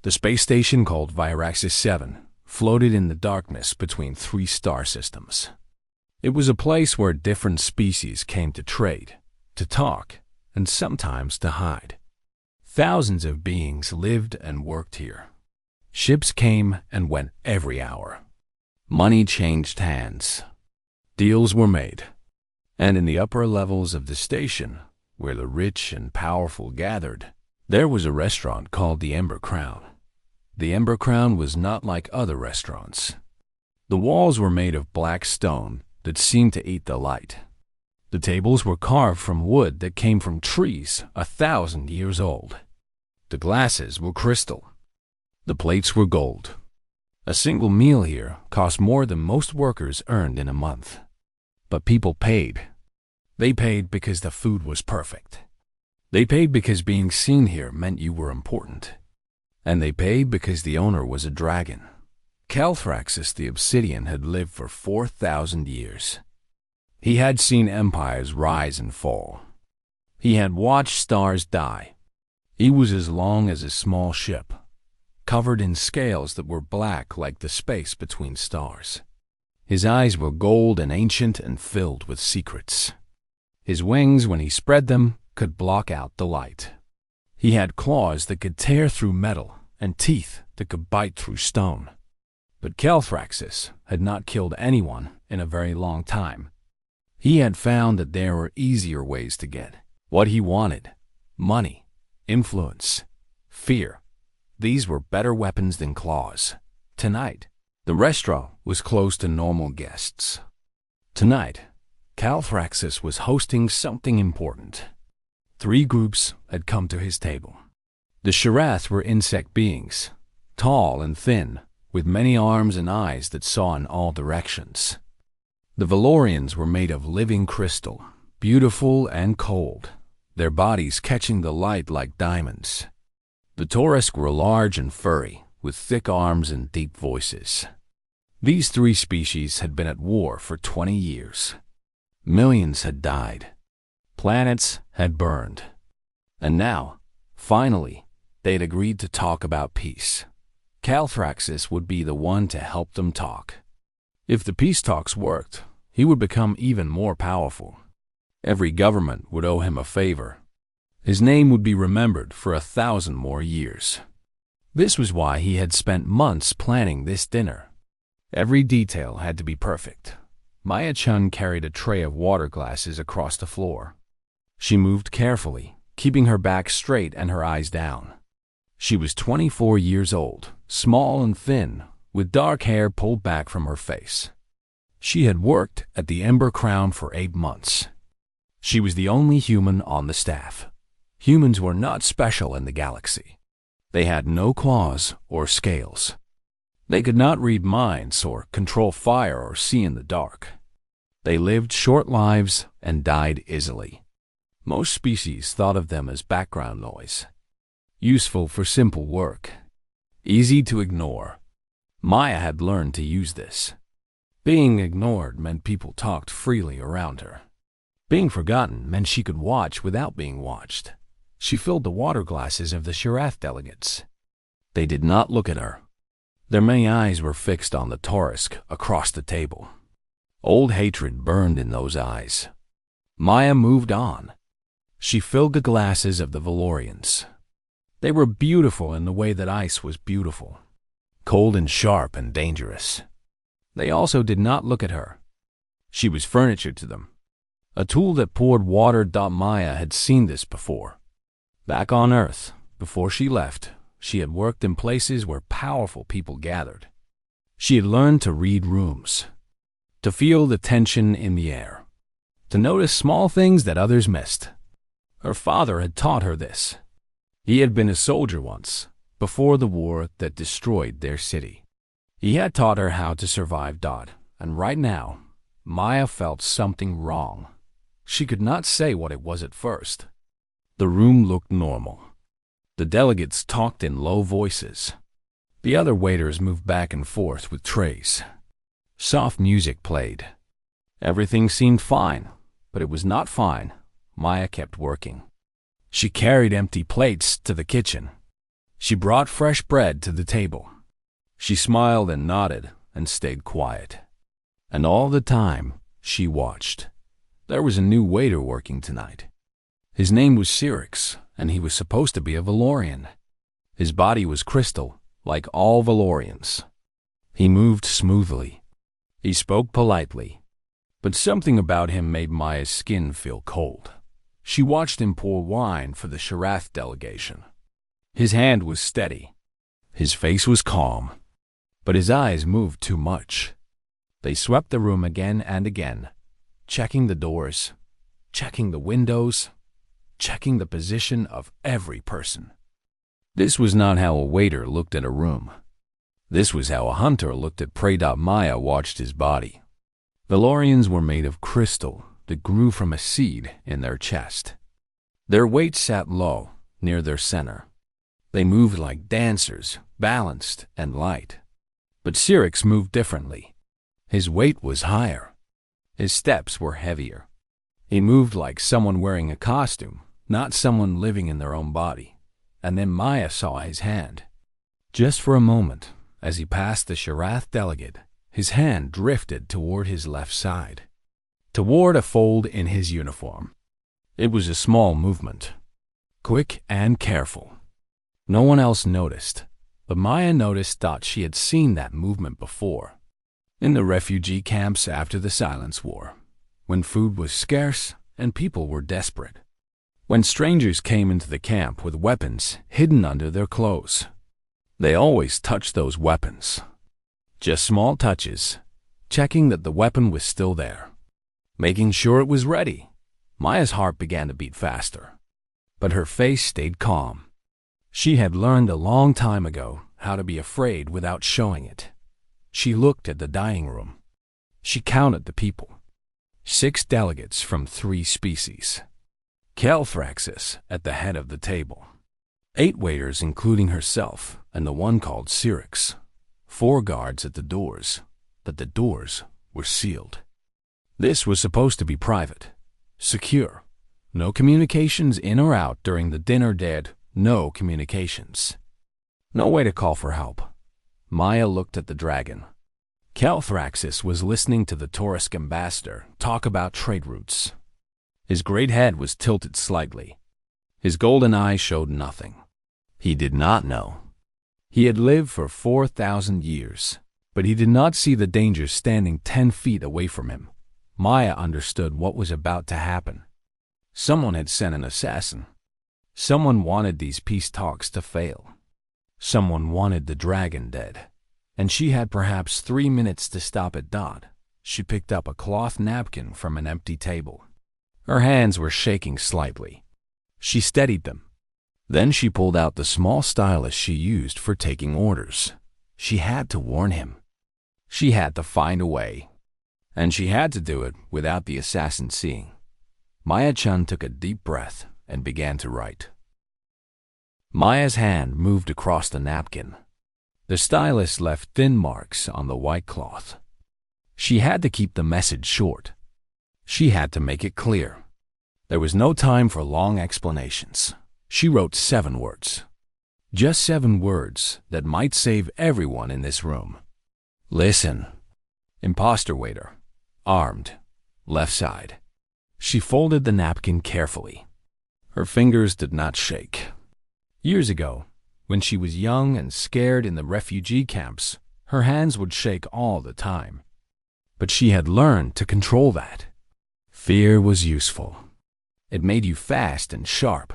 The space station called Waitress 7 floated in the darkness between 3 star systems. It was a place where different species came to trade, to talk, and sometimes to hide. Thousands of beings lived and worked here. Ships came and went every hour. Money changed hands. Deals were made. And in the upper levels of the station, where the rich and powerful gathered, there was a restaurant called the Ember Crown. The Ember Crown was not like other restaurants. The walls were made of black stone that seemed to eat the light. The tables were carved from wood that came from trees 1,000 years old. The glasses were crystal. The plates were gold. A single meal here cost more than most workers earned in a month. But people paid. They paid because the food was perfect. They paid because being seen here meant you were important. And they paid because the owner was a dragon. Calthraxis the Obsidian had lived for 4,000 years. He had seen empires rise and fall. He had watched stars die. He was as long as a small ship, covered in scales that were black like the space between stars. His eyes were gold and ancient and filled with secrets. His wings, when he spread them, could block out the light. He had claws that could tear through metal and teeth that could bite through stone. But Calthraxis had not killed anyone in a very long time. He had found that there were easier ways to get what he wanted: money, influence, fear. These were better weapons than claws. Tonight, the restaurant was closed to normal guests. Tonight, Calthraxis was hosting something important. 3 groups had come to his table. The Sharath were insect beings, tall and thin, with many arms and eyes that saw in all directions. The Valorians were made of living crystal, beautiful and cold, their bodies catching the light like diamonds. The Taurisk were large and furry, with thick arms and deep voices. These 3 species had been at war for 20 years. Millions had died. Planets had burned. And now, finally, they'd agreed to talk about peace. Calthraxis would be the one to help them talk. If the peace talks worked, he would become even more powerful. Every government would owe him a favor. His name would be remembered for 1,000 more years. This was why he had spent months planning this dinner. Every detail had to be perfect. Maya-chan carried a tray of water glasses across the floor. She moved carefully, keeping her back straight and her eyes down. She was 24 years old, small and thin, with dark hair pulled back from her face. She had worked at the Ember Crown for 8 months. She was the only human on the staff. Humans were not special in the galaxy. They had no claws or scales. They could not read minds or control fire or see in the dark. They lived short lives and died easily. Most species thought of them as background noise. Useful for simple work. Easy to ignore. Maya had learned to use this. Being ignored meant people talked freely around her. Being forgotten meant she could watch without being watched. She filled the water glasses of the Sharath delegates. They did not look at her. Their many eyes were fixed on the Taurisk across the table. Old hatred burned in those eyes. Maya moved on. She filled the glasses of the Valorians. They were beautiful in the way that ice was beautiful, cold and sharp and dangerous. They also did not look at her. She was furniture to them. A tool that poured water. Maya had seen this before. Back on Earth, before she left, she had worked in places where powerful people gathered. She had learned to read rooms, to feel the tension in the air, to notice small things that others missed. Her father had taught her this. He had been a soldier once, before the war that destroyed their city. He had taught her how to survive. And right now, Maya felt something wrong. She could not say what it was at first. The room looked normal. The delegates talked in low voices. The other waiters moved back and forth with trays. Soft music played. Everything seemed fine, but it was not fine. Maya kept working. She carried empty plates to the kitchen. She brought fresh bread to the table. She smiled and nodded and stayed quiet. And all the time, she watched. There was a new waiter working tonight. His name was Cyrix, and he was supposed to be a Valorian. His body was crystal, like all Valorians. He moved smoothly. He spoke politely. But something about him made Maya's skin feel cold. She watched him pour wine for the Sharath delegation. His hand was steady. His face was calm. But his eyes moved too much. They swept the room again and again, checking the doors, checking the windows, checking the position of every person. This was not how a waiter looked at a room. This was how a hunter looked at prey. Maya watched his body. Valorians were made of crystal that grew from a seed in their chest. Their weight sat low, near their center. They moved like dancers, balanced and light. But Cyrix moved differently. His weight was higher. His steps were heavier. He moved like someone wearing a costume, not someone living in their own body. And then Maya saw his hand. Just for a moment, as he passed the Sharath delegate, his hand drifted toward his left side, toward a fold in his uniform. It was a small movement, quick and careful. No one else noticed, but Maya thought she had seen that movement before. In the refugee camps after the Silence War, when food was scarce and people were desperate. When strangers came into the camp with weapons hidden under their clothes, they always touched those weapons. Just small touches, checking that the weapon was still there, making sure it was ready. Maya's heart began to beat faster, but her face stayed calm. She had learned a long time ago how to be afraid without showing it. She looked at the dining room. She counted the people. 6 delegates from 3 species. Calthraxis at the head of the table. 8 waiters including herself and the one called Cyrix. 4 guards at the doors, but the doors were sealed. This was supposed to be private, secure. No communications in or out during the dinner. No communications. No way to call for help. Maya looked at the dragon. Calthraxis was listening to the Taurisk ambassador talk about trade routes. His great head was tilted slightly. His golden eyes showed nothing. He did not know. He had lived for 4,000 years, but he did not see the danger standing 10 feet away from him. Maya understood what was about to happen. Someone had sent an assassin. Someone wanted these peace talks to fail. Someone wanted the dragon dead. And she had perhaps 3 minutes to stop it. She picked up a cloth napkin from an empty table. Her hands were shaking slightly. She steadied them. Then she pulled out the small stylus she used for taking orders. She had to warn him. She had to find a way. And she had to do it without the assassin seeing. Maya-chan took a deep breath and began to write. Maya's hand moved across the napkin. The stylus left thin marks on the white cloth. She had to keep the message short. She had to make it clear. There was no time for long explanations. She wrote 7 words. Just 7 words that might save everyone in this room. Listen. Impostor waiter. Armed. Left side. She folded the napkin carefully. Her fingers did not shake. Years ago, when she was young and scared in the refugee camps, her hands would shake all the time. But she had learned to control that. Fear was useful. It made you fast and sharp.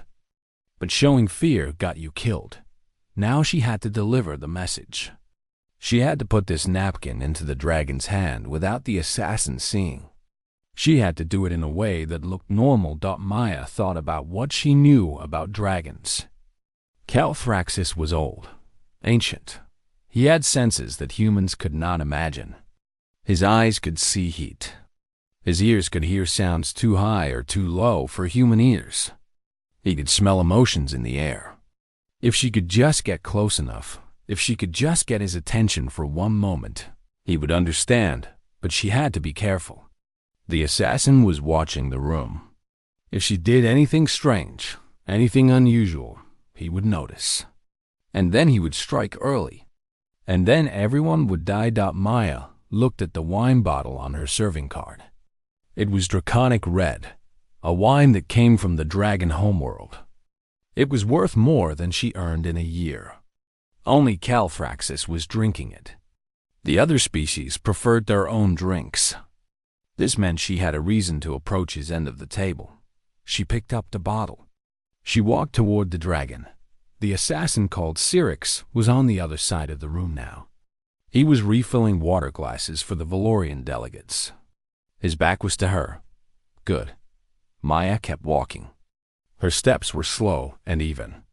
But showing fear got you killed. Now she had to deliver the message. She had to put this napkin into the dragon's hand without the assassin seeing. She had to do it in a way that looked normal. Maya thought about what she knew about dragons. Calthraxis was old, ancient. He had senses that humans could not imagine. His eyes could see heat. His ears could hear sounds too high or too low for human ears. He could smell emotions in the air. If she could just get close enough, if she could just get his attention for one moment, he would understand, but she had to be careful. The assassin was watching the room. If she did anything strange, anything unusual, he would notice. And then he would strike early. And then everyone would die. Maya looked at the wine bottle on her serving card. It was draconic red, a wine that came from the dragon homeworld. It was worth more than she earned in a year. Only Calthraxis was drinking it. The other species preferred their own drinks. This meant she had a reason to approach his end of the table. She picked up the bottle. She walked toward the dragon. The assassin called Syrinx was on the other side of the room now. He was refilling water glasses for the Valorian delegates. His back was to her. Good. Maya kept walking. Her steps were slow and even.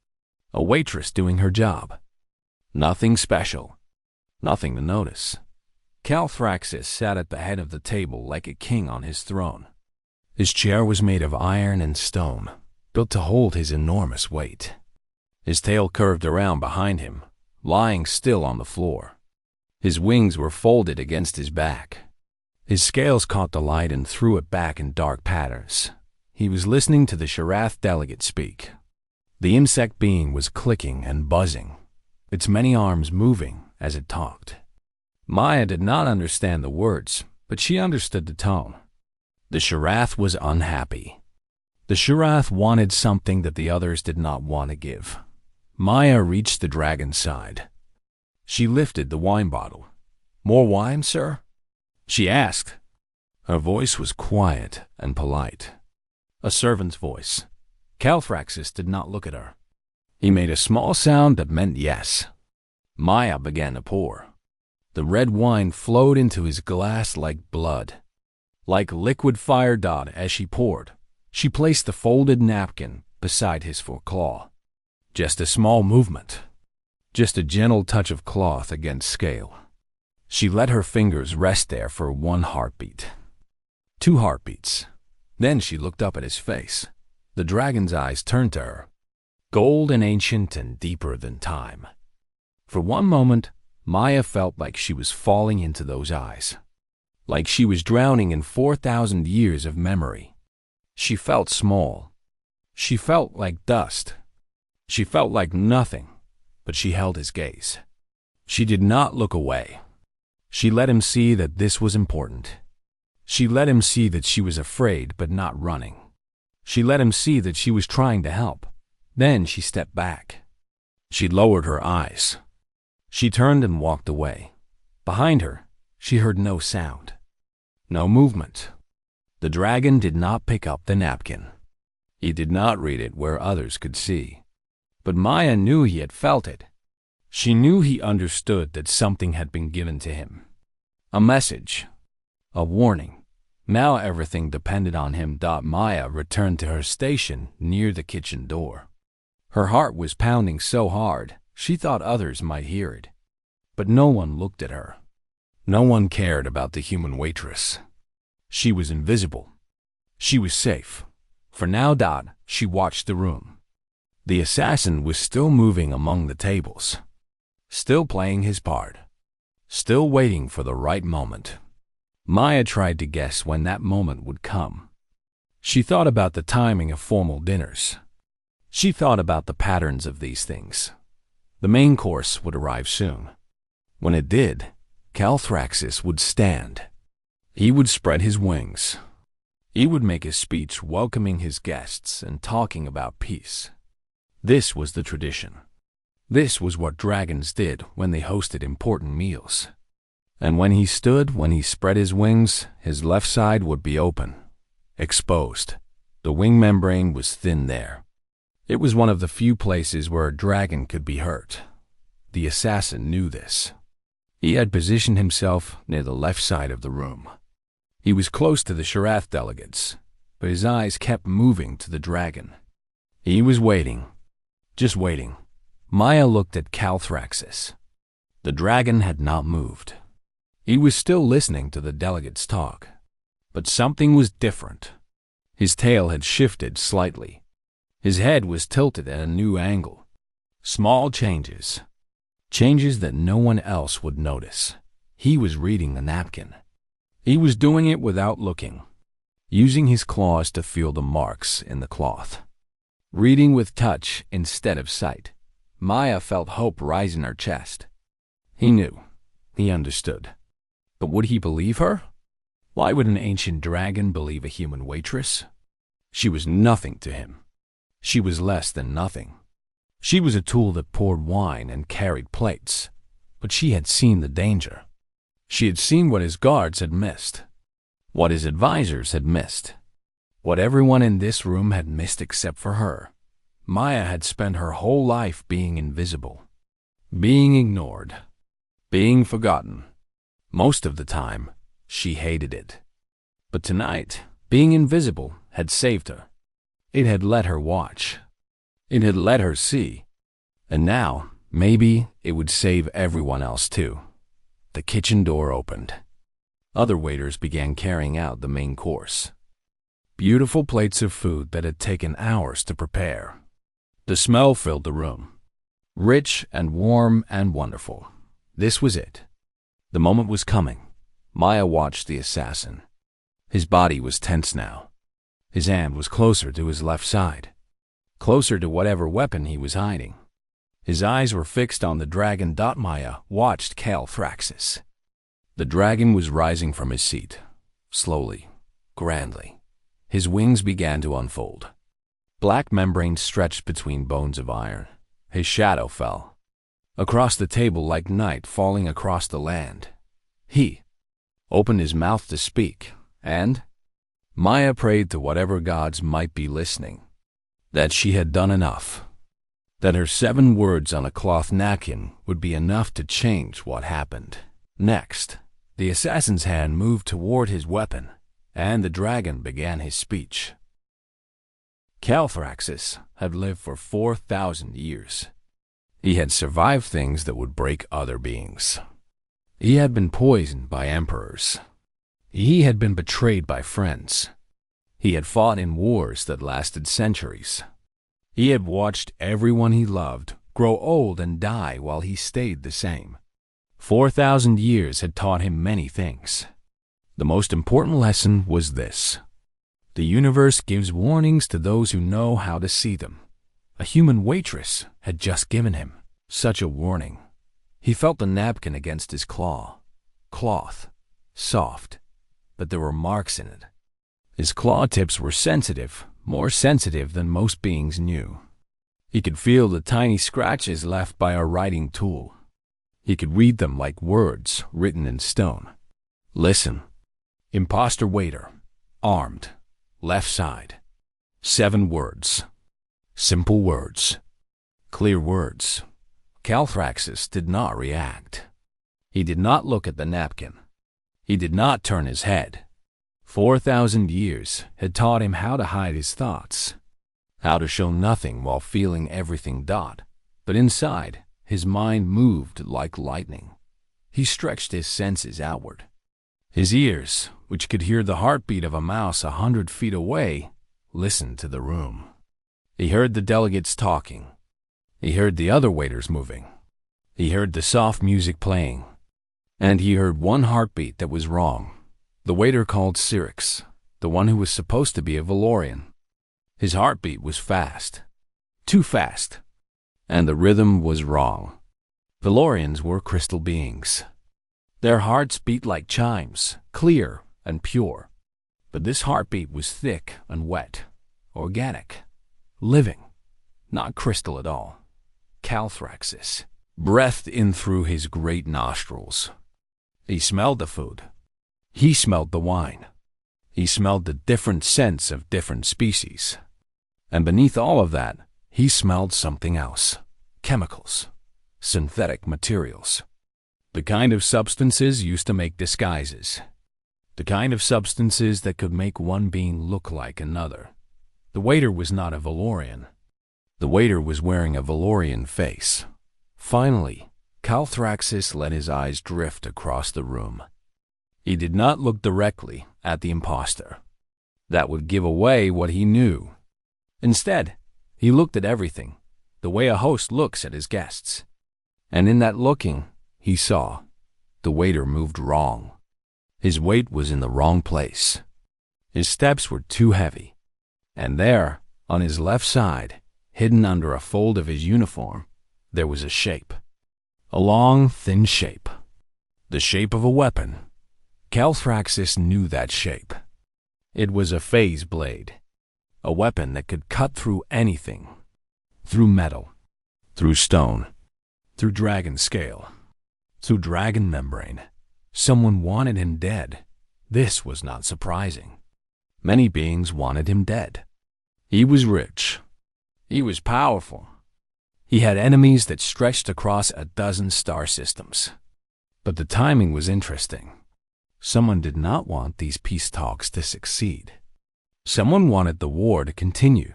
A waitress doing her job. Nothing special. Nothing to notice. Calthraxis sat at the head of the table like a king on his throne. His chair was made of iron and stone, built to hold his enormous weight. His tail curved around behind him, lying still on the floor. His wings were folded against his back. His scales caught the light and threw it back in dark patterns. He was listening to the Sharath delegate speak. The insect being was clicking and buzzing, its many arms moving as it talked. Maya did not understand the words, but she understood the tone. The Sharath was unhappy. The Sharath wanted something that the others did not want to give. Maya reached the dragon's side. She lifted the wine bottle. "More wine, sir?" she asked. Her voice was quiet and polite. A servant's voice. Calthraxis did not look at her. He made a small sound that meant yes. Maya began to pour. The red wine flowed into his glass like blood. Like liquid fire. As she poured, she placed the folded napkin beside his foreclaw. Just a small movement. Just a gentle touch of cloth against scale. She let her fingers rest there for 1 heartbeat. 2 heartbeats. Then she looked up at his face. The dragon's eyes turned to her. Gold and ancient and deeper than time. For one moment, Maya felt like she was falling into those eyes. Like she was drowning in 4,000 years of memory. She felt small. She felt like dust. She felt like nothing, but she held his gaze. She did not look away. She let him see that this was important. She let him see that she was afraid but not running. She let him see that she was trying to help. Then she stepped back. She lowered her eyes. She turned and walked away. Behind her, she heard no sound. No movement. The dragon did not pick up the napkin. He did not read it where others could see. But Maya knew he had felt it. She knew he understood that something had been given to him. A message. A warning. Now everything depended on him. Maya returned to her station near the kitchen door. Her heart was pounding so hard, she thought others might hear it. But no one looked at her. No one cared about the human waitress. She was invisible. She was safe. For now. She watched the room. The assassin was still moving among the tables. Still playing his part. Still waiting for the right moment. Maya tried to guess when that moment would come. She thought about the timing of formal dinners. She thought about the patterns of these things. The main course would arrive soon. When it did, Calthraxis would stand. He would spread his wings. He would make his speech welcoming his guests and talking about peace. This was the tradition. This was what dragons did when they hosted important meals. And when he spread his wings, his left side would be open, exposed. The wing membrane was thin there. It was one of the few places where a dragon could be hurt. The assassin knew this. He had positioned himself near the left side of the room. He was close to the Sharath delegates, but his eyes kept moving to the dragon. He was waiting. Just waiting. Maya looked at Calthraxis. The dragon had not moved. He was still listening to the delegates talk. But something was different. His tail had shifted slightly. His head was tilted at a new angle. Small changes. Changes that no one else would notice. He was reading the napkin. He was doing it without looking. Using his claws to feel the marks in the cloth. Reading with touch instead of sight. Maya felt hope rise in her chest. He knew. He understood. But would he believe her? Why would an ancient dragon believe a human waitress? She was nothing to him. She was less than nothing. She was a tool that poured wine and carried plates. But she had seen the danger. She had seen what his guards had missed. What his advisors had missed. What everyone in this room had missed except for her. Maya had spent her whole life being invisible. Being ignored. Being forgotten. Most of the time, she hated it. But tonight, being invisible had saved her. It had let her watch. It had let her see. And now, maybe it would save everyone else too. The kitchen door opened. Other waiters began carrying out the main course. Beautiful plates of food that had taken hours to prepare. The smell filled the room. Rich and warm and wonderful. This was it. The moment was coming. Maya watched the assassin. His body was tense now. His hand was closer to his left side. Closer to whatever weapon he was hiding. His eyes were fixed on the dragon. Maya watched Calthraxis. The dragon was rising from his seat. Slowly. Grandly. His wings began to unfold. Black membrane stretched between bones of iron. His shadow fell. Across the table like night falling across the land. He opened his mouth to speak, and Maya prayed to whatever gods might be listening. That she had done enough. That her 7 words on a cloth napkin would be enough to change what happened. Next, the assassin's hand moved toward his weapon, and the dragon began his speech. Calthraxis had lived for 4,000 years. He had survived things that would break other beings. He had been poisoned by emperors. He had been betrayed by friends. He had fought in wars that lasted centuries. He had watched everyone he loved grow old and die while he stayed the same. 4,000 years had taught him many things. The most important lesson was this. The universe gives warnings to those who know how to see them. A human waitress had just given him such a warning. He felt the napkin against his claw. Cloth. Soft. But there were marks in it. His claw tips were sensitive, more sensitive than most beings knew. He could feel the tiny scratches left by a writing tool. He could read them like words written in stone. Listen. Impostor waiter. Armed. Left side. 7 words. Simple words. Clear words. Calthraxis did not react. He did not look at the napkin. He did not turn his head. 4,000 years had taught him how to hide his thoughts, how to show nothing while feeling everything. But inside, his mind moved like lightning. He stretched his senses outward. His ears, which could hear the heartbeat of a mouse 100 feet away, listened to the room. He heard the delegates talking. He heard the other waiters moving. He heard the soft music playing. And he heard one heartbeat that was wrong. The waiter called Syrinx, the one who was supposed to be a Valorian. His heartbeat was fast. Too fast. And the rhythm was wrong. Valorians were crystal beings. Their hearts beat like chimes, clear and pure. But this heartbeat was thick and wet, organic, living, not crystal at all. Calthraxis breathed in through his great nostrils. He smelled the food. He smelled the wine. He smelled the different scents of different species. And beneath all of that, he smelled something else. Chemicals. Synthetic materials. The kind of substances used to make disguises. The kind of substances that could make one being look like another. The waiter was not a Valorian. The waiter was wearing a Valorian face. Finally, Calthraxis let his eyes drift across the room. He did not look directly at the impostor. That would give away what he knew. Instead, he looked at everything, the way a host looks at his guests. And in that looking, he saw the waiter moved wrong. His weight was in the wrong place. His steps were too heavy. And there, on his left side, hidden under a fold of his uniform, there was a shape. A long, thin shape. The shape of a weapon. Calthraxis knew that shape. It was a phase blade. A weapon that could cut through anything. Through metal. Through stone. Through dragon scale. Through dragon membrane. Someone wanted him dead. This was not surprising. Many beings wanted him dead. He was rich. He was powerful. He had enemies that stretched across a dozen star systems. But the timing was interesting. Someone did not want these peace talks to succeed. Someone wanted the war to continue.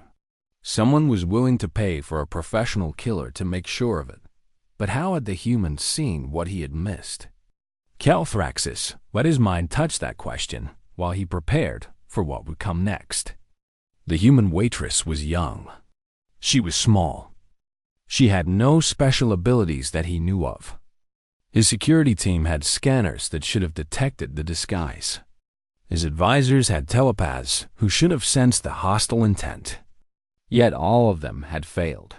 Someone was willing to pay for a professional killer to make sure of it. But how had the humans seen what he had missed? Calthraxis let his mind touch that question while he prepared for what would come next. The human waitress was young. She was small. She had no special abilities that he knew of. His security team had scanners that should have detected the disguise. His advisors had telepaths who should have sensed the hostile intent. Yet all of them had failed.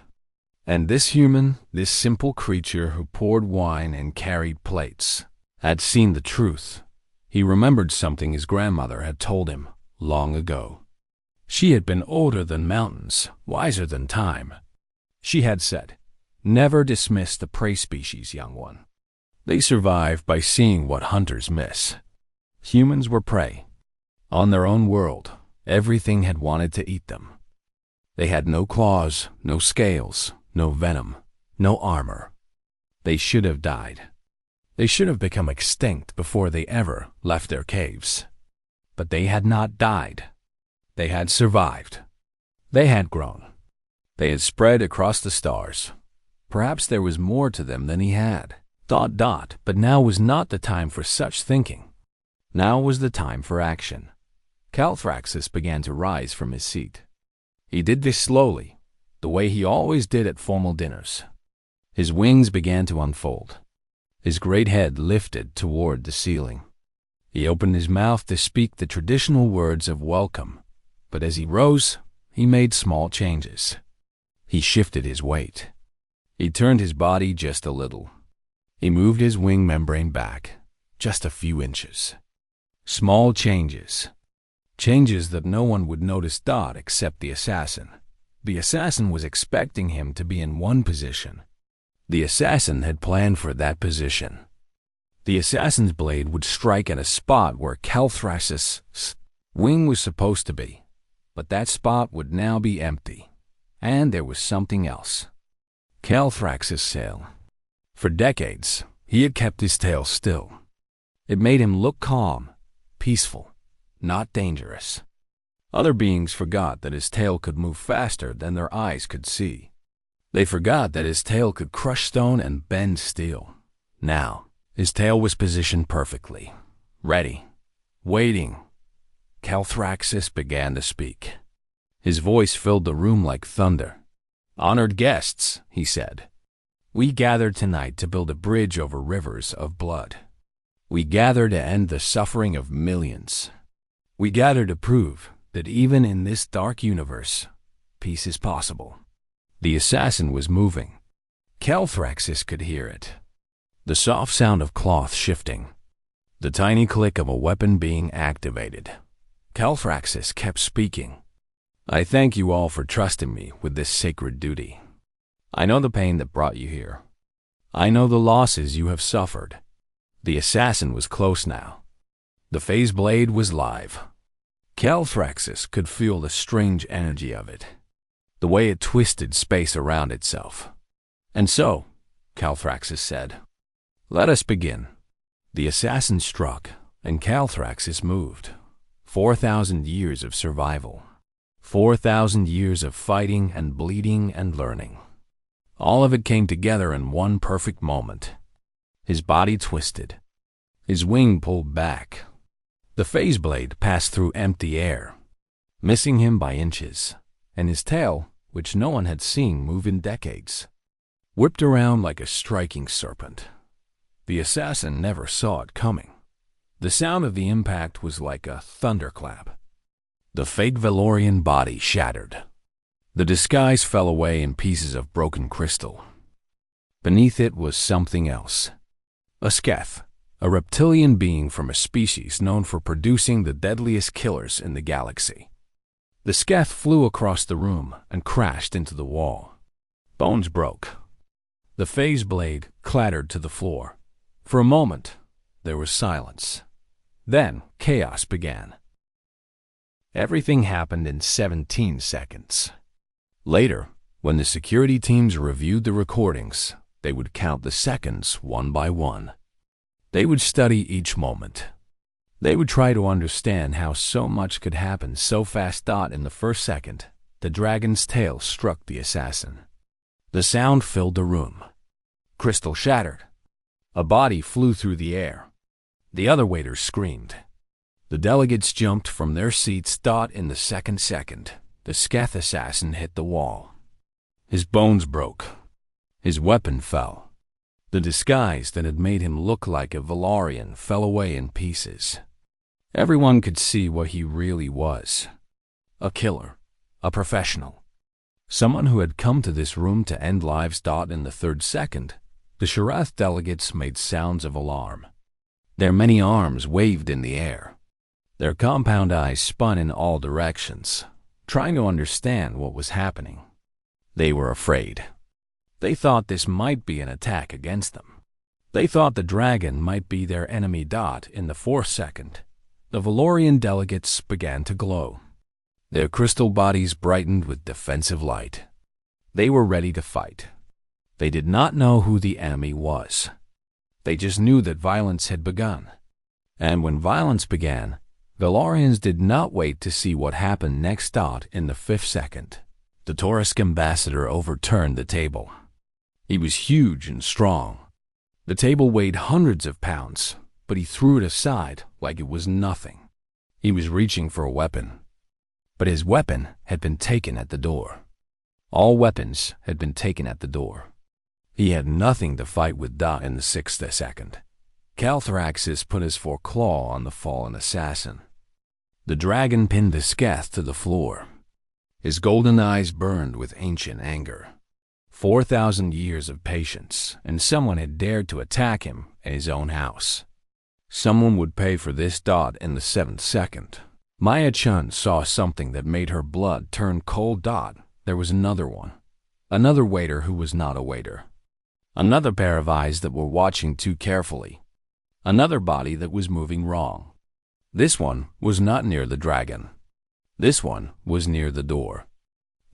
And this human, this simple creature who poured wine and carried plates, had seen the truth. He remembered something his grandmother had told him long ago. She had been older than mountains, wiser than time. She had said, "Never dismiss the prey species, young one. They survive by seeing what hunters miss." Humans were prey. On their own world, everything had wanted to eat them. They had no claws, no scales, no venom, no armor. They should have died. They should have become extinct before they ever left their caves. But they had not died. They had survived. They had grown. They had spread across the stars. Perhaps there was more to them than he had. But now was not the time for such thinking. Now was the time for action. Calthraxis began to rise from his seat. He did this slowly, the way he always did at formal dinners. His wings began to unfold. His great head lifted toward the ceiling. He opened his mouth to speak the traditional words of welcome, but as he rose, he made small changes. He shifted his weight. He turned his body just a little. He moved his wing membrane back, just a few inches. Small changes. Changes that no one would notice except the assassin. The assassin was expecting him to be in one position. The assassin had planned for that position. The assassin's blade would strike at a spot where Calthraxis' wing was supposed to be, but that spot would now be empty. And there was something else. Calthraxis' tail. For decades, he had kept his tail still. It made him look calm, peaceful, not dangerous. Other beings forgot that his tail could move faster than their eyes could see. They forgot that his tail could crush stone and bend steel. Now, his tail was positioned perfectly, ready, waiting. Calthraxis began to speak. His voice filled the room like thunder. "Honored guests," he said. "We gathered tonight to build a bridge over rivers of blood. We gather to end the suffering of millions. We gather to prove that even in this dark universe, peace is possible." The assassin was moving. Calthraxis could hear it. The soft sound of cloth shifting. The tiny click of a weapon being activated. Calthraxis kept speaking. "I thank you all for trusting me with this sacred duty. I know the pain that brought you here. I know the losses you have suffered." The assassin was close now. The phase blade was live. Calthraxis could feel the strange energy of it, the way it twisted space around itself. "And so," Calthraxis said, "let us begin." The assassin struck, and Calthraxis moved. 4,000 years of survival. 4,000 years of fighting and bleeding and learning. All of it came together in one perfect moment. His body twisted. His wing pulled back. The phase blade passed through empty air, missing him by inches, and his tail, which no one had seen move in decades, whipped around like a striking serpent. The assassin never saw it coming. The sound of the impact was like a thunderclap. The fake Valorian body shattered. The disguise fell away in pieces of broken crystal. Beneath it was something else. A Sketh, a reptilian being from a species known for producing the deadliest killers in the galaxy. The Sketh flew across the room and crashed into the wall. Bones broke. The phase blade clattered to the floor. For a moment, there was silence. Then, chaos began. Everything happened in 17 seconds. Later, when the security teams reviewed the recordings, they would count the seconds one by one. They would study each moment. They would try to understand how so much could happen so fast. In the first second, the dragon's tail struck the assassin. The sound filled the room. Crystal shattered. A body flew through the air. The other waiters screamed. The delegates jumped from their seats. In the second, the Sketh assassin hit the wall. His bones broke. His weapon fell. The disguise that had made him look like a Valorian fell away in pieces. Everyone could see what he really was. A killer. A professional. Someone who had come to this room to end lives. In the third second, the Sharath delegates made sounds of alarm. Their many arms waved in the air. Their compound eyes spun in all directions, trying to understand what was happening. They were afraid. They thought this might be an attack against them. They thought the dragon might be their enemy. In the fourth second, the Valorian delegates began to glow. Their crystal bodies brightened with defensive light. They were ready to fight. They did not know who the enemy was. They just knew that violence had begun. And when violence began, Valorians did not wait to see what happened next. In the fifth second, the Taurisk ambassador overturned the table. He was huge and strong. The table weighed hundreds of pounds, but he threw it aside like it was nothing. He was reaching for a weapon. But his weapon had been taken at the door. All weapons had been taken at the door. He had nothing to fight with. In the sixth second, Calthraxis put his foreclaw on the fallen assassin. The dragon pinned the Sketh to the floor. His golden eyes burned with ancient anger. 4,000 years of patience, and someone had dared to attack him in his own house. Someone would pay for this. In the seventh second, Maya Chun saw something that made her blood turn cold. There was another one. Another waiter who was not a waiter. Another pair of eyes that were watching too carefully. Another body that was moving wrong. This one was not near the dragon. This one was near the door.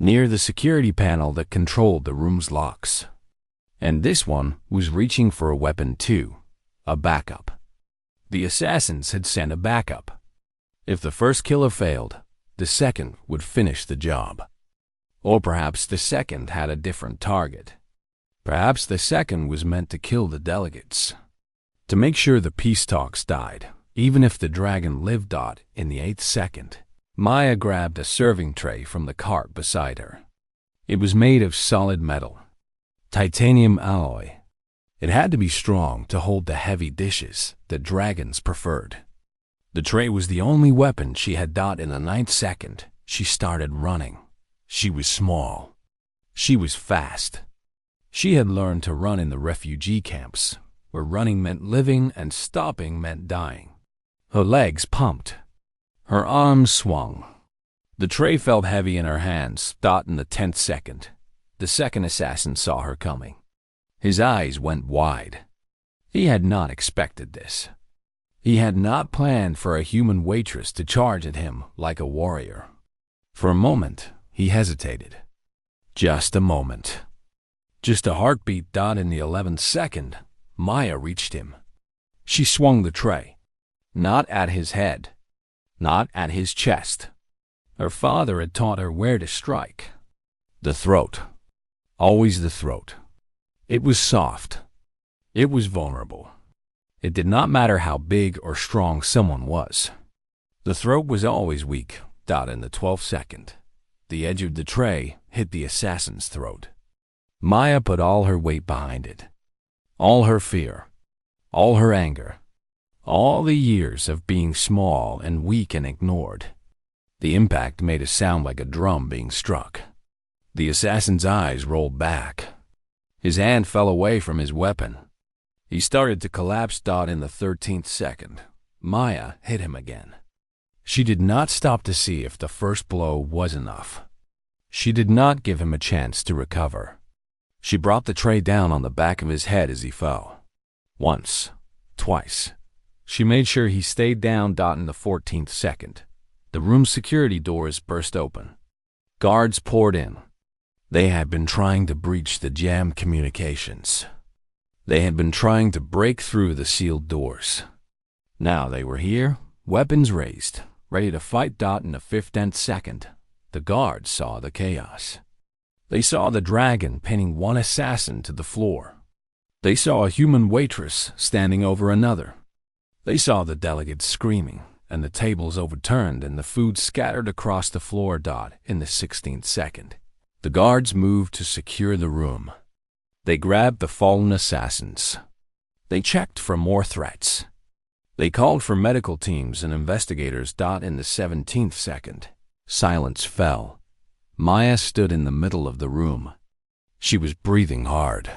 Near the security panel that controlled the room's locks. And this one was reaching for a weapon too. A backup. The assassins had sent a backup. If the first killer failed, the second would finish the job. Or perhaps the second had a different target. Perhaps the second was meant to kill the delegates. To make sure the peace talks died, even if the dragon lived. In the eighth second, Maya grabbed a serving tray from the cart beside her. It was made of solid metal, titanium alloy. It had to be strong to hold the heavy dishes that dragons preferred. The tray was the only weapon she had. In the ninth second, she started running. She was small. She was fast. She had learned to run in the refugee camps, where running meant living and stopping meant dying. Her legs pumped. Her arms swung. The tray felt heavy in her hands. In the 10th second, the second assassin saw her coming. His eyes went wide. He had not expected this. He had not planned for a human waitress to charge at him like a warrior. For a moment, he hesitated. Just a moment. Just a heartbeat. In the 11th second, Maya reached him. She swung the tray. Not at his head. Not at his chest. Her father had taught her where to strike. The throat. Always the throat. It was soft. It was vulnerable. It did not matter how big or strong someone was. The throat was always weak. In the 12th second, the edge of the tray hit the assassin's throat. Maya put all her weight behind it. All her fear. All her anger. All the years of being small and weak and ignored. The impact made a sound like a drum being struck. The assassin's eyes rolled back. His hand fell away from his weapon. He started to collapse. In the 13th second, Maya hit him again. She did not stop to see if the first blow was enough. She did not give him a chance to recover. She brought the tray down on the back of his head as he fell. Once, twice. She made sure he stayed down. In the 14th second, the room's security doors burst open. Guards poured in. They had been trying to breach the jammed communications. They had been trying to break through the sealed doors. Now they were here, weapons raised, ready to fight. In the 15th second, the guards saw the chaos. They saw the dragon pinning one assassin to the floor. They saw a human waitress standing over another. They saw the delegates screaming, and the tables overturned and the food scattered across the floor. In the 16th second, the guards moved to secure the room. They grabbed the fallen assassins. They checked for more threats. They called for medical teams and investigators. In the 17th second, silence fell. Maya stood in the middle of the room. She was breathing hard.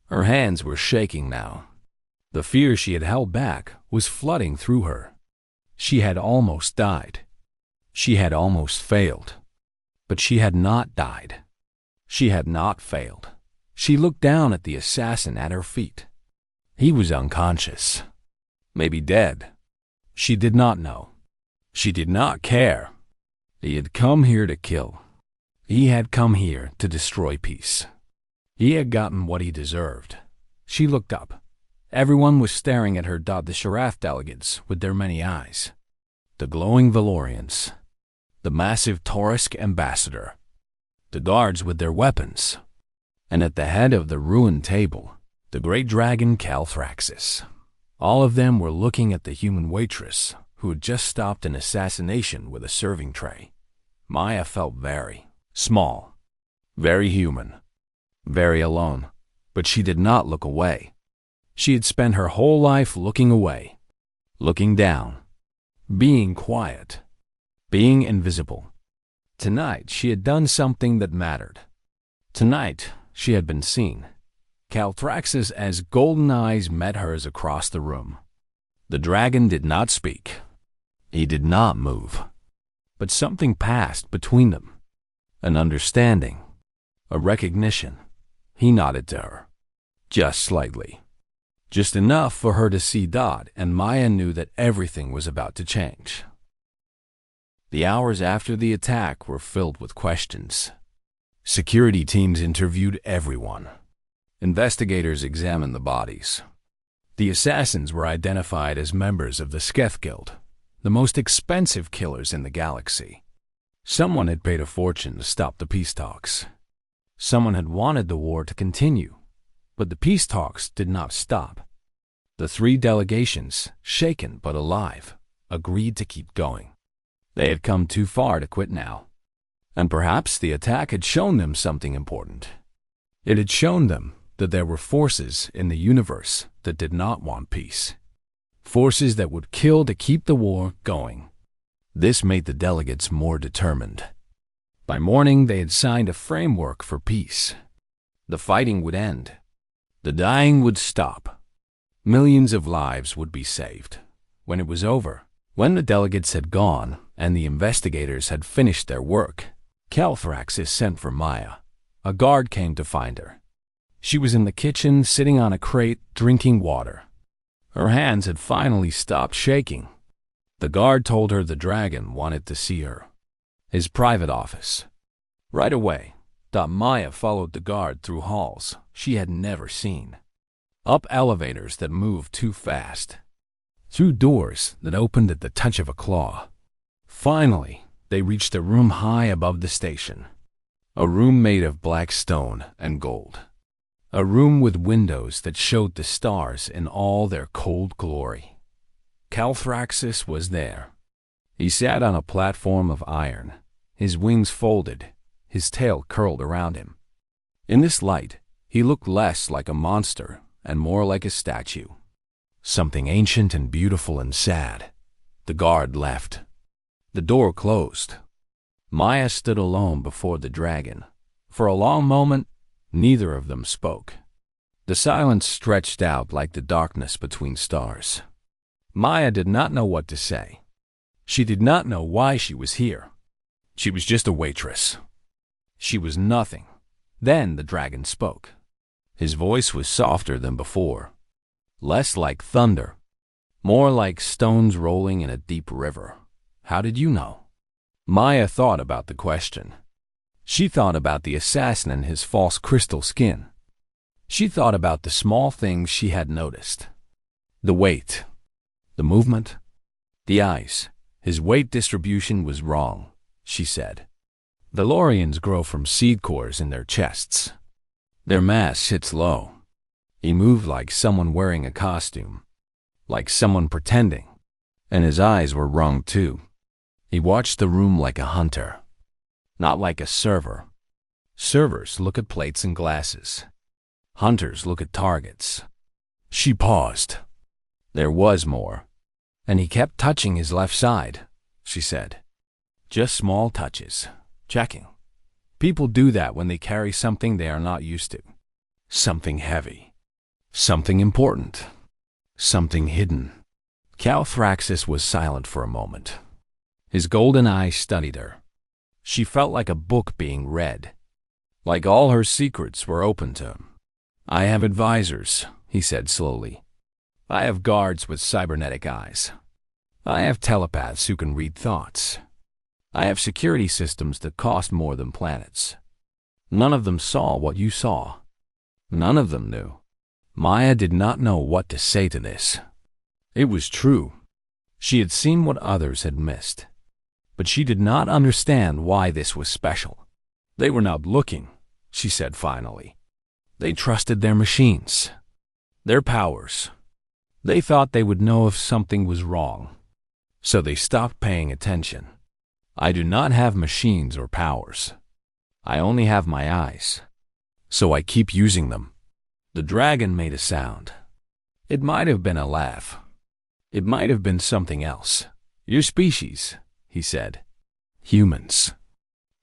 Her hands were shaking now. The fear she had held back was flooding through her. She had almost died. She had almost failed. But she had not died. She had not failed. She looked down at the assassin at her feet. He was unconscious. Maybe dead. She did not know. She did not care. He had come here to kill. He had come here to destroy peace. He had gotten what he deserved. She looked up. Everyone was staring at her. The Sharath delegates with their many eyes. The glowing Valorians. The massive Taurisk ambassador. The guards with their weapons. And at the head of the ruined table, the great dragon Calthraxis. All of them were looking at the human waitress who had just stopped an assassination with a serving tray. Maya felt very small, very human, very alone, but she did not look away. She had spent her whole life looking away, looking down, being quiet, being invisible. Tonight she had done something that mattered. Tonight she had been seen. Calthraxis as golden eyes met hers across the room. The dragon did not speak. He did not move. But something passed between them. An understanding. A recognition. He nodded to her. Just slightly. Just enough for her to see Dodd, and Maya knew that everything was about to change. The hours after the attack were filled with questions. Security teams interviewed everyone. Investigators examined the bodies. The assassins were identified as members of the Sketh Guild, the most expensive killers in the galaxy. Someone had paid a fortune to stop the peace talks. Someone had wanted the war to continue, but the peace talks did not stop. The three delegations, shaken but alive, agreed to keep going. They had come too far to quit now. And perhaps the attack had shown them something important. It had shown them that there were forces in the universe that did not want peace. Forces that would kill to keep the war going. This made the delegates more determined. By morning, they had signed a framework for peace. The fighting would end. The dying would stop. Millions of lives would be saved. When it was over, when the delegates had gone and the investigators had finished their work, Calthraxis sent for Maya. A guard came to find her. She was in the kitchen, sitting on a crate, drinking water. Her hands had finally stopped shaking. The guard told her the dragon wanted to see her. His private office. Right away, Maya followed the guard through halls she had never seen. Up elevators that moved too fast. Through doors that opened at the touch of a claw. Finally, they reached a room high above the station. A room made of black stone and gold. A room with windows that showed the stars in all their cold glory. Calthraxis was there. He sat on a platform of iron, his wings folded, his tail curled around him. In this light, he looked less like a monster and more like a statue. Something ancient and beautiful and sad. The guard left. The door closed. Maya stood alone before the dragon. For a long moment, Neither of them spoke. The silence stretched out like the darkness between stars. Maya did not know what to say. She did not know why she was here. She was just a waitress. She was nothing. Then the dragon spoke. His voice was softer than before, less like thunder, more like stones rolling in a deep river. How did you know? Maya thought about the question. She thought about the assassin and his false crystal skin. She thought about the small things she had noticed. The weight, the movement, the eyes. His weight distribution was wrong, she said. The Lorians grow from seed cores in their chests. Their mass sits low. He moved like someone wearing a costume, like someone pretending, and his eyes were wrong too. He watched the room like a hunter, not like a server. Servers look at plates and glasses. Hunters look at targets. She paused. There was more. And he kept touching his left side, she said. Just small touches, checking. People do that when they carry something they are not used to. Something heavy. Something important. Something hidden. Calthraxis was silent for a moment. His golden eyes studied her. She felt like a book being read, like all her secrets were open to him. I have advisors, he said slowly. I have guards with cybernetic eyes. I have telepaths who can read thoughts. I have security systems that cost more than planets. None of them saw what you saw. None of them knew. Maya did not know what to say to this. It was true. She had seen what others had missed. But she did not understand why this was special. They were not looking, she said finally. They trusted their machines, their powers. They thought they would know if something was wrong. So they stopped paying attention. I do not have machines or powers. I only have my eyes. So I keep using them. The dragon made a sound. It might have been a laugh. It might have been something else. Your species, he said. Humans.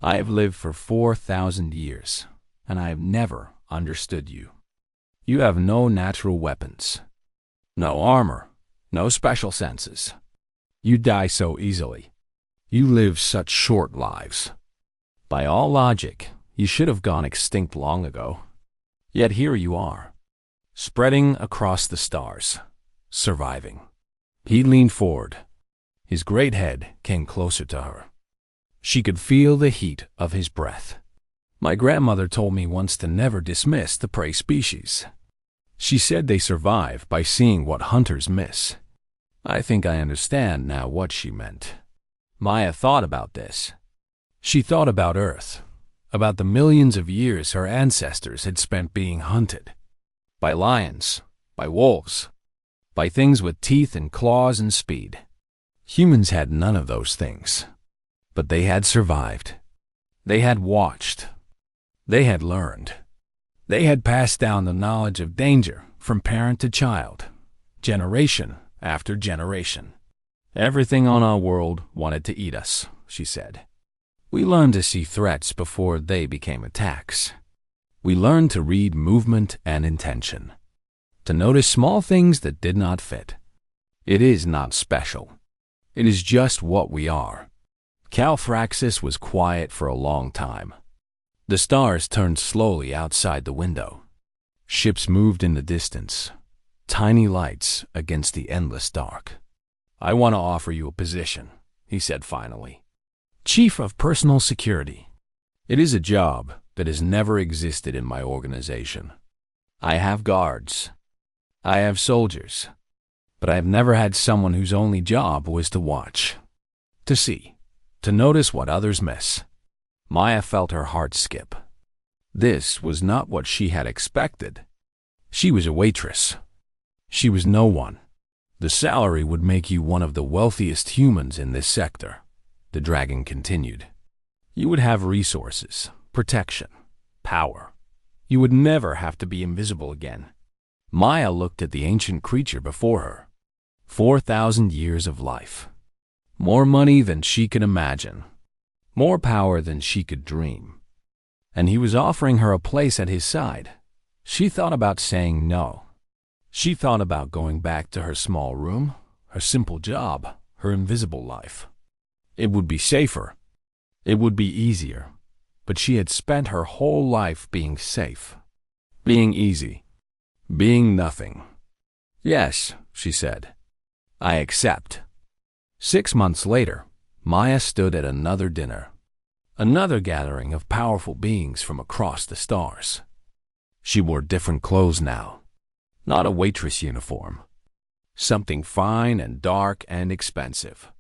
I have lived for 4,000 years, and I have never understood you. You have no natural weapons, no armor, no special senses. You die so easily. You live such short lives. By all logic, you should have gone extinct long ago. Yet here you are, spreading across the stars, surviving. He leaned forward. His great head came closer to her. She could feel the heat of his breath. My grandmother told me once to never dismiss the prey species. She said they survive by seeing what hunters miss. I think I understand now what she meant. Maya thought about this. She thought about Earth, about the millions of years her ancestors had spent being hunted. By lions, by wolves, by things with teeth and claws and speed. Humans had none of those things. But they had survived. They had watched. They had learned. They had passed down the knowledge of danger from parent to child, generation after generation. Everything on our world wanted to eat us, she said. We learned to see threats before they became attacks. We learned to read movement and intention, to notice small things that did not fit. It is not special. It is just what we are. Calthraxis was quiet for a long time. The stars turned slowly outside the window. Ships moved in the distance, tiny lights against the endless dark. I want to offer you a position, he said finally. Chief of Personal Security. It is a job that has never existed in my organization. I have guards. I have soldiers. But I have never had someone whose only job was to watch, to see, to notice what others miss. Maya felt her heart skip. This was not what she had expected. She was a waitress. She was no one. The salary would make you one of the wealthiest humans in this sector, the dragon continued. You would have resources, protection, power. You would never have to be invisible again. Maya looked at the ancient creature before her. 4,000 years of life. More money than she could imagine. More power than she could dream. and he was offering her a place at his side. She thought about saying no. She thought about going back to her small room, her simple job, her invisible life. It would be safer. It would be easier. But she had spent her whole life being safe, being easy, being nothing. Yes, she said. I accept. 6 months later, Maya stood at another dinner, another gathering of powerful beings from across the stars. She wore different clothes now, not a waitress uniform, something fine and dark and expensive.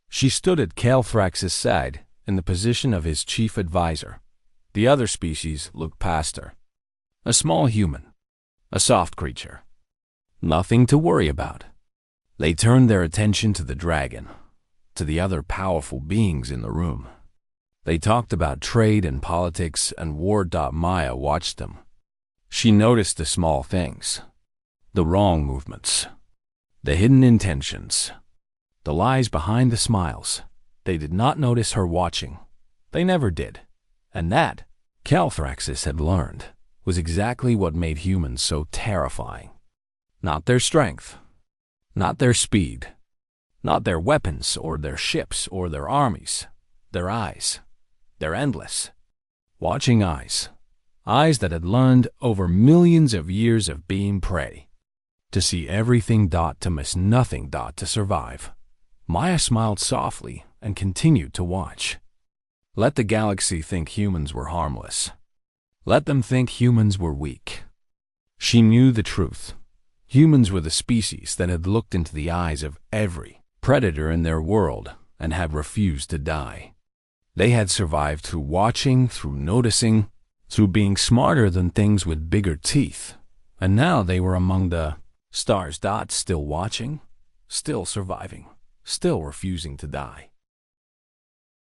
She stood at Calthrax's side in the position of his chief advisor. The other species looked past her. A small human, a soft creature. Nothing to worry about. They turned their attention to the dragon, to the other powerful beings in the room. They talked about trade and politics and war. Maya watched them. She noticed the small things, the wrong movements, the hidden intentions, the lies behind the smiles. They did not notice her watching. They never did. And that, Calthraxis had learned, was exactly what made humans so terrifying. Not their strength, not their speed, not their weapons or their ships or their armies. Their eyes. Their endless, watching eyes. Eyes that had learned over millions of years of being prey. To see everything. To miss nothing. To survive. Maya smiled softly and continued to watch. Let the galaxy think humans were harmless. Let them think humans were weak. She knew the truth. Humans were the species that had looked into the eyes of every predator in their world and had refused to die. They had survived through watching, through noticing, through being smarter than things with bigger teeth. And now they were among the stars. Still watching, still surviving, still refusing to die.